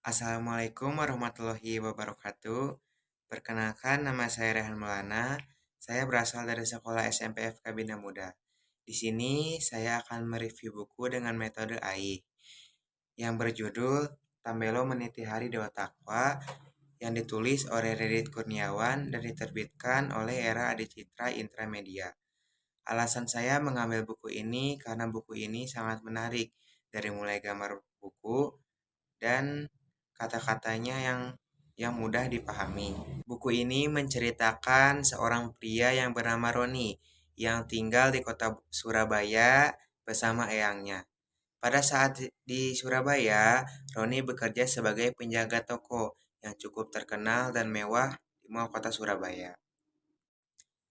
Assalamualaikum warahmatullahi wabarakatuh. Perkenalkan, nama saya Rehan Maulana. Saya berasal dari sekolah SMP FK Bina Muda. Di sini saya akan mereview buku dengan metode AI yang berjudul Tambelo Meniti Hari Dewa Takwa yang ditulis oleh Redit Kurniawan dan diterbitkan oleh Era Adicitra Intramedia. Alasan saya mengambil buku ini karena buku ini sangat menarik dari mulai gambar buku dan kata-katanya yang mudah dipahami. Buku ini menceritakan seorang pria yang bernama Roni yang tinggal di kota Surabaya bersama eyangnya. Pada saat di Surabaya, Roni bekerja sebagai penjaga toko yang cukup terkenal dan mewah di mall kota Surabaya.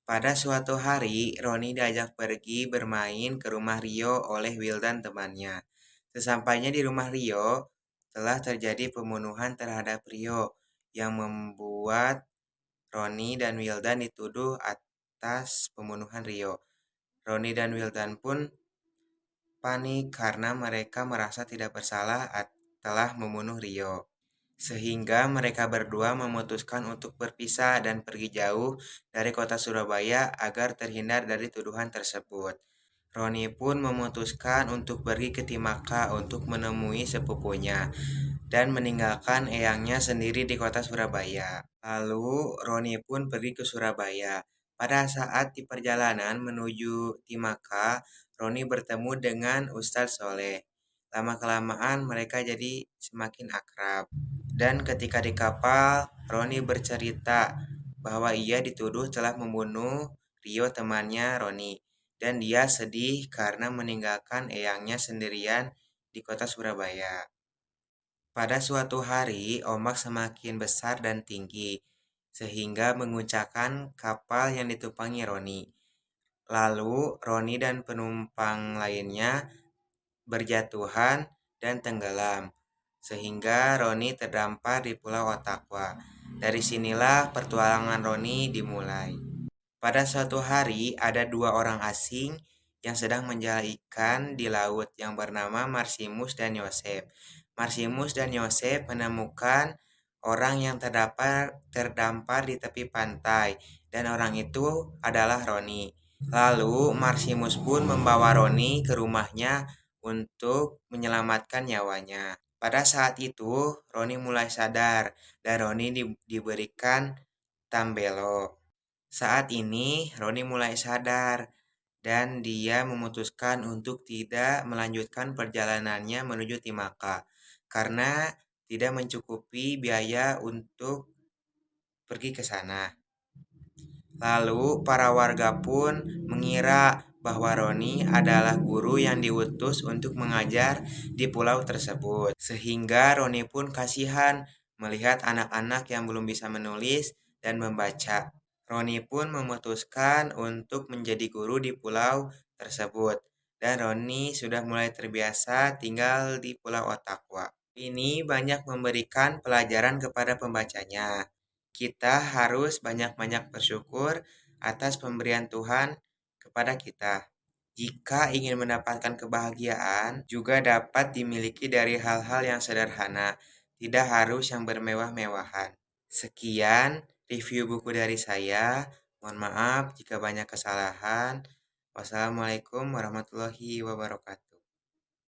Pada suatu hari, Roni diajak pergi bermain ke rumah Rio oleh Wildan temannya. Sesampainya di rumah Rio, telah terjadi pembunuhan terhadap Rio yang membuat Roni dan Wildan dituduh atas pembunuhan Rio. Roni dan Wildan pun panik karena mereka merasa tidak bersalah telah membunuh Rio. Sehingga mereka berdua memutuskan untuk berpisah dan pergi jauh dari kota Surabaya agar terhindar dari tuduhan tersebut. Roni pun memutuskan untuk pergi ke Timaka untuk menemui sepupunya dan meninggalkan eyangnya sendiri di kota Surabaya. Lalu Roni pun pergi ke Surabaya. Pada saat di perjalanan menuju Timaka, Roni bertemu dengan Ustadz Soleh. Lama-kelamaan mereka jadi semakin akrab. Dan ketika di kapal, Roni bercerita bahwa ia dituduh telah membunuh Rio temannya Roni. Dan dia sedih karena meninggalkan eyangnya sendirian di kota Surabaya. Pada suatu hari, ombak semakin besar dan tinggi, sehingga menguncakkan kapal yang ditumpangi Roni. Lalu, Roni dan penumpang lainnya berjatuhan dan tenggelam, sehingga Roni terdampar di Pulau Otakwa. Dari sinilah petualangan Roni dimulai. Pada suatu hari, ada dua orang asing yang sedang menjala ikan di laut yang bernama Marsimus dan Yosef. Marsimus dan Yosef menemukan orang yang terdampar di tepi pantai, dan orang itu adalah Roni. Lalu Marsimus pun membawa Roni ke rumahnya untuk menyelamatkan nyawanya. Pada saat itu, Roni mulai sadar dan Roni diberikan Tambelo. Saat ini, Roni mulai sadar dan dia memutuskan untuk tidak melanjutkan perjalanannya menuju Timaka karena tidak mencukupi biaya untuk pergi ke sana. Lalu, para warga pun mengira bahwa Roni adalah guru yang diutus untuk mengajar di pulau tersebut. Sehingga Roni pun kasihan melihat anak-anak yang belum bisa menulis dan membaca. Roni pun memutuskan untuk menjadi guru di pulau tersebut. Dan Roni sudah mulai terbiasa tinggal di Pulau Otakwa. Ini banyak memberikan pelajaran kepada pembacanya. Kita harus banyak-banyak bersyukur atas pemberian Tuhan kepada kita. Jika ingin mendapatkan kebahagiaan, juga dapat dimiliki dari hal-hal yang sederhana, tidak harus yang bermewah-mewahan. Sekian review buku dari saya. Mohon maaf jika banyak kesalahan. Wassalamualaikum warahmatullahi wabarakatuh.